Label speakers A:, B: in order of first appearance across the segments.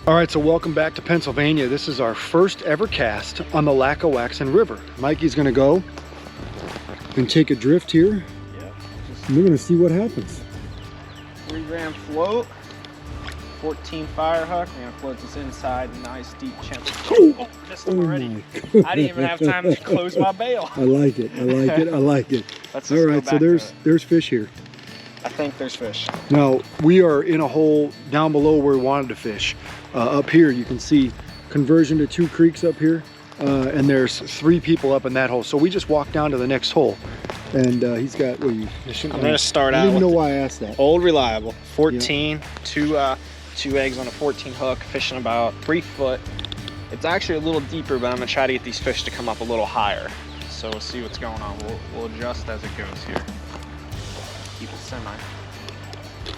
A: All right, so welcome back to Pennsylvania. This is our first ever cast on the Lackawaxen River. Mikey's gonna go and take a drift here.
B: Yeah.
A: And we're gonna see what happens.
B: 3-gram float, 14 fire hook. I'm gonna float this inside, nice deep channel. Oh, missed him already. I didn't even have time to close my bail.
A: I like it, I like it, I like it.
B: Let's
A: All
B: just
A: right,
B: go
A: so
B: back
A: there's fish here.
B: I think there's fish.
A: Now, we are in a hole down below where we wanted to fish. Up here, you can see conversion to 2 creeks up here. And there's 3 people up in that hole. So we just walked down to the next hole. And he's got, what are you fishing?
B: I'm gonna start out
A: I don't even
B: with
A: know why I asked that.
B: Old Reliable, 14, yeah. two eggs on a 14 hook, fishing about 3 foot. It's actually a little deeper, but I'm gonna try to get these fish to come up a little higher. So we'll see what's going on. We'll adjust as it goes here. Keep it semi.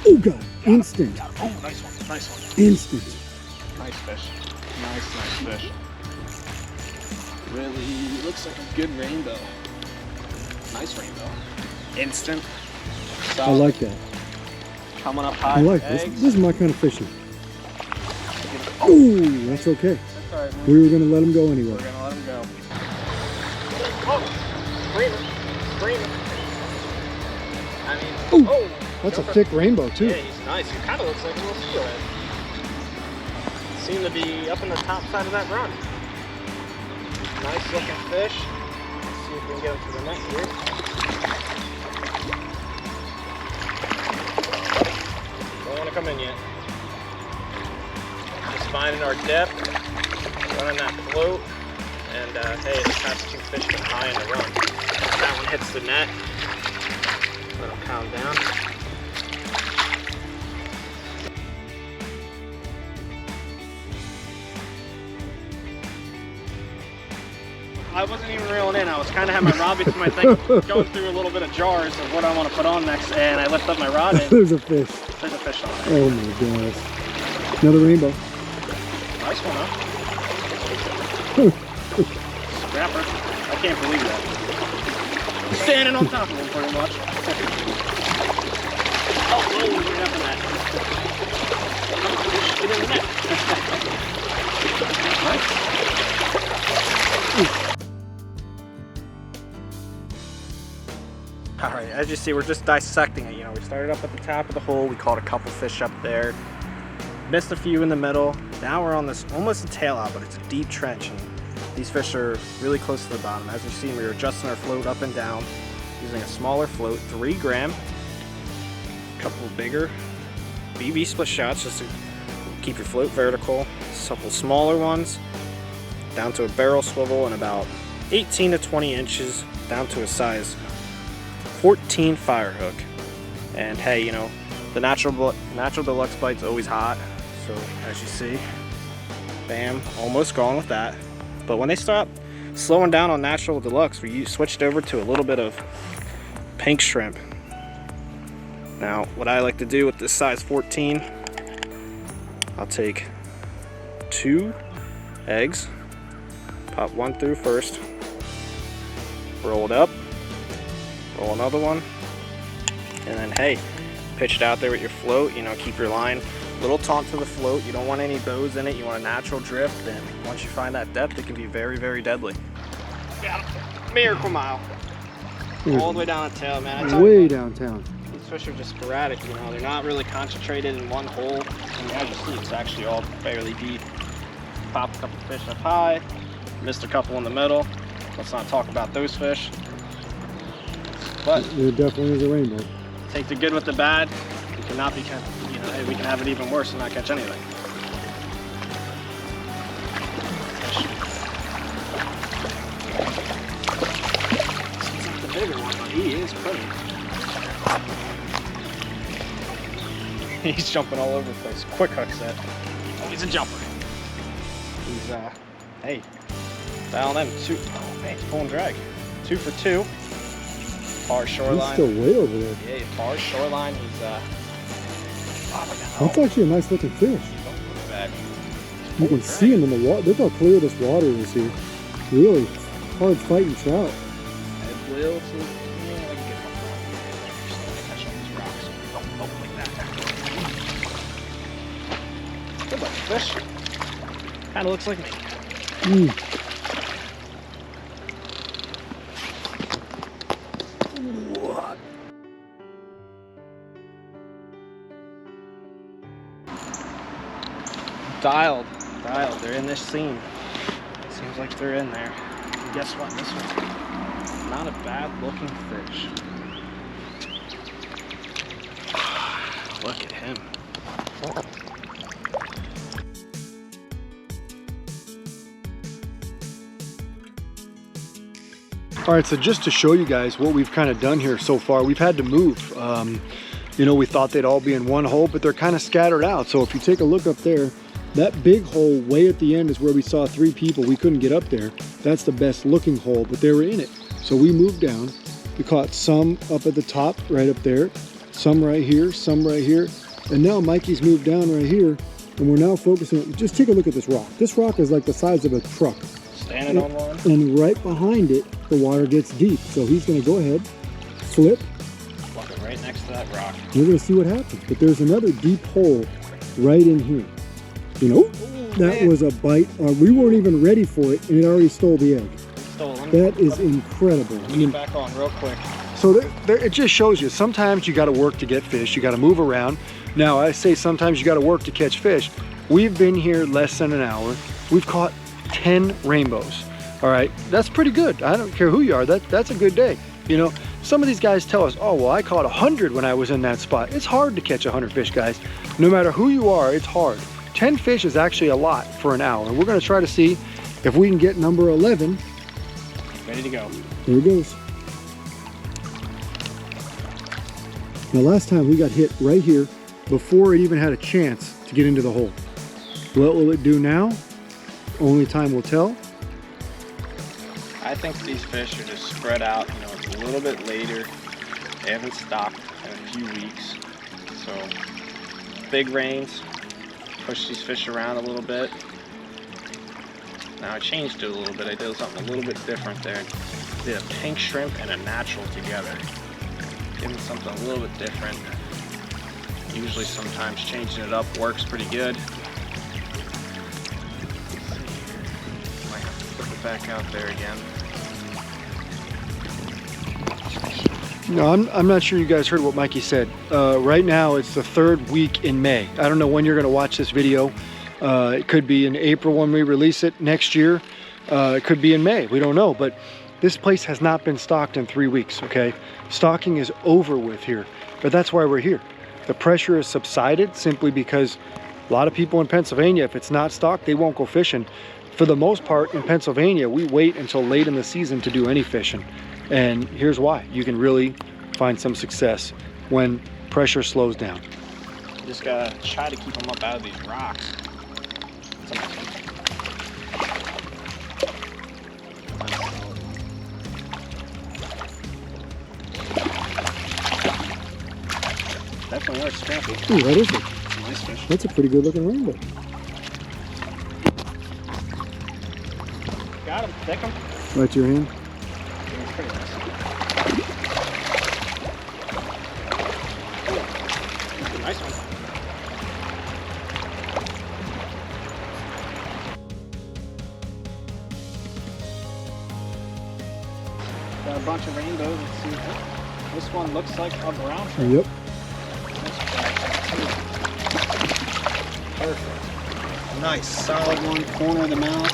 A: Oh God, instant.
B: Oh, nice one, nice one.
A: Instant.
B: Nice fish. Nice fish. Really looks like a good rainbow. Nice rainbow. Instant. Solid.
A: I like that.
B: Coming up high.
A: I like this. This is my kind of fishing. Oh, that's okay.
B: That's all right, man.
A: We were gonna let him go anyway.
B: We're gonna let him go. Oh, breathe. I mean,
A: Ooh,
B: oh.
A: That's a thick rainbow too.
B: Yeah, he's nice. He kind of looks like a little steelhead. Seem to be up in the top side of that run. Nice looking fish. Let's see if we can get him to the net here. Don't want to come in yet. Just finding our depth, running that float, and hey, the past 2 fish get high in the run. That one hits the net. Let him calm down. I wasn't even reeling in. I was kind of having my rod between my thing, going through a little bit of jars of what I want to put on next, and I lift up my rod and
A: There's a fish.
B: there's a fish on it.
A: Oh my gosh. Another rainbow.
B: Nice one, huh? Scrapper. I can't believe that. Standing on top of him, pretty much. Oh, right up in that. Get in the net. Nice. All right, as you see, we're just dissecting it. You know, we started up at the top of the hole. We caught a couple fish up there. Missed a few in the middle. Now we're on this almost a tail out, but it's a deep trench. And these fish are really close to the bottom. As you've seen, we were adjusting our float up and down using a smaller float, 3 gram. A couple bigger BB split shots just to keep your float vertical. A couple smaller ones down to a barrel swivel and about 18 to 20 inches down to a size 14 fire hook. And hey, you know, the natural deluxe bite's always hot. So as you see, bam, almost gone with that. But when they stop slowing down on natural deluxe, we switched over to a little bit of pink shrimp. Now, what I like to do with this size 14, I'll take 2 eggs, pop 1 through first, roll it up, roll another one, and then hey, pitch it out there with your float. You know, keep your line a little taut to the float. You don't want any bows in it. You want a natural drift, and once you find that depth, it can be very, very deadly. Got him. Miracle Mile. All the way down the tail, man.
A: Way downtown.
B: These fish are just sporadic, you know. They're not really concentrated in one hole. And as you see, it's actually all fairly deep. Popped a couple fish up high. Missed a couple in the middle. Let's not talk about those fish. But
A: there definitely is a rainbow.
B: Take the good with the bad. We cannot be, you know, hey, we can have it even worse and not catch anything. He's not the bigger one, but he is pretty. He's jumping all over the place. Quick hook set. Oh, he's a jumper. He's hey, dialing in 2. Oh man, he's pulling drag. 2 for 2. Far shoreline.
A: He's still way over there.
B: Yeah, far shoreline. He's
A: That's actually a nice looking fish.
B: Bad.
A: You can see him in the water. Look how clear this water is here. Really hard fighting trout.
B: It will. So, yeah, I can get one. Just catch on these rocks. Oh, like that. Good looking fish. Kind of looks like me.
A: What?
B: Dialed. They're in this seam. Seems like they're in there. And guess what? This one's not a bad looking fish. Look at him.
A: All right, so just to show you guys what we've kind of done here so far, we've had to move. You know, we thought they'd all be in one hole, but they're kind of scattered out. So if you take a look up there, that big hole way at the end is where we saw 3 people. We couldn't get up there. That's the best looking hole, but they were in it. So we moved down. We caught some up at the top, right up there, some right here, some right here. And now Mikey's moved down right here, and we're now focusing. Just take a look at this rock. This rock is like the size of a truck.
B: Standing on one.
A: And right behind it, the water gets deep. So he's gonna go ahead, flip.
B: Look it right next to that rock.
A: We're gonna see what happens. But there's another deep hole right in here. You know, that was a bite. We weren't even ready for it, and it already stole the egg. That is incredible.
B: Let me get back on real quick.
A: So it just shows you, sometimes you gotta work to get fish. You gotta move around. Now, I say sometimes you gotta work to catch fish. We've been here less than an hour. We've caught 10 rainbows. All right, that's pretty good. I don't care who you are, that's a good day. You know, some of these guys tell us, oh, well, I caught 100 when I was in that spot. It's hard to catch 100 fish, guys. No matter who you are, it's hard. 10 fish is actually a lot for an hour. And we're gonna try to see if we can get number 11.
B: Ready to go.
A: Here it goes. Now last time we got hit right here before it even had a chance to get into the hole. What will it do now? Only time will tell.
B: I think these fish are just spread out. You know, it's a little bit later. They haven't stopped in a few weeks. So big rains push these fish around a little bit. Now I changed it a little bit. I did something a little bit different there. Did a pink shrimp and a natural together. Give them something a little bit different. Usually sometimes changing it up works pretty good. Might have to flip it back out there again.
A: No, I'm not sure you guys heard what Mikey said. Right now it's the 3rd week in May. I don't know when you're gonna watch this video. It could be in April when we release it next year. It could be in May, we don't know. But this place has not been stocked in 3 weeks, okay? Stocking is over with here, but that's why we're here. The pressure has subsided simply because a lot of people in Pennsylvania, if it's not stocked, they won't go fishing. For the most part in Pennsylvania, we wait until late in the season to do any fishing. And here's why. You can really find some success when pressure slows down.
B: You just gotta try to keep them up out of these rocks. Definitely are scrappy.
A: Ooh, what is it?
B: It's a nice fish.
A: That's a pretty good looking rainbow.
B: Got him. Take him.
A: Right to your hand.
B: It's pretty nice. Ooh, nice one. Got a bunch of rainbows. Let's see. This one looks like a brown fish.
A: Yep.
B: Perfect. Nice, solid one, corner of the mouth.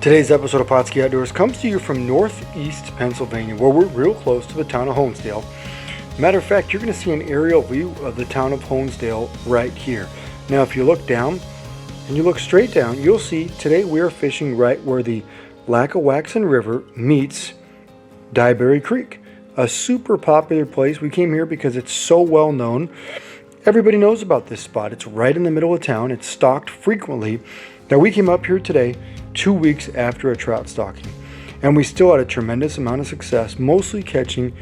A: Today's episode of Pautzke Outdoors comes to you from northeast Pennsylvania, where we're real close to the town of Honesdale. Matter of fact, you're going to see an aerial view of the town of Honesdale right here. Now, if you look down and you look straight down, you'll see today we are fishing right where the Lackawaxen River meets Dyeberry Creek, a super popular place. We came here because it's so well known. Everybody knows about this spot. It's right in the middle of town. It's stocked frequently. Now, we came up here today 2 weeks after a trout stocking, and we still had a tremendous amount of success, mostly catching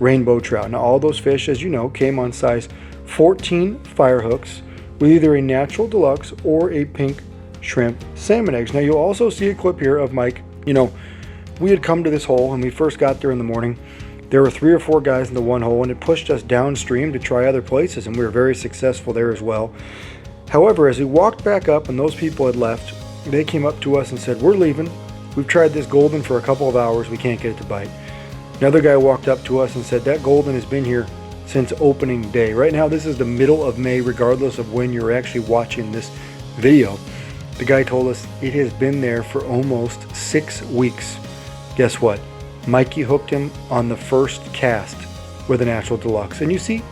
A: rainbow trout. Now, all those fish, as you know, came on size 14 fire hooks with either a natural deluxe or a pink shrimp salmon eggs. Now, you'll also see a clip here of Mike. You know, we had come to this hole and we first got there in the morning. There were 3 or 4 guys in the one hole, and it pushed us downstream to try other places, and we were very successful there as well. However, as we walked back up and those people had left, they came up to us and said, "We're leaving. We've tried this golden for a couple of hours. We can't get it to bite." Another guy walked up to us and said, "That golden has been here since opening day." Right now, this is the middle of May, regardless of when you're actually watching this video. The guy told us it has been there for almost 6 weeks. Guess what? Mikey hooked him on the first cast with a natural deluxe. And you see,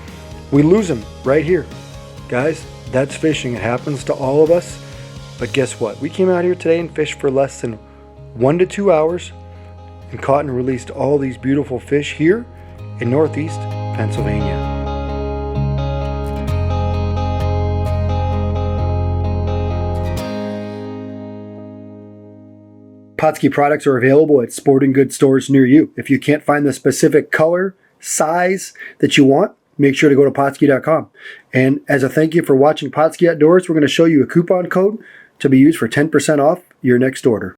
A: we lose him right here. Guys, that's fishing. It happens to all of us. But guess what? We came out here today and fished for less than 1 to 2 hours and caught and released all these beautiful fish here in Northeast Pennsylvania. Pautzke products are available at sporting goods stores near you. If you can't find the specific color, size that you want, make sure to go to Pautzke.com. And as a thank you for watching Pautzke Outdoors, we're going to show you a coupon code to be used for 10% off your next order.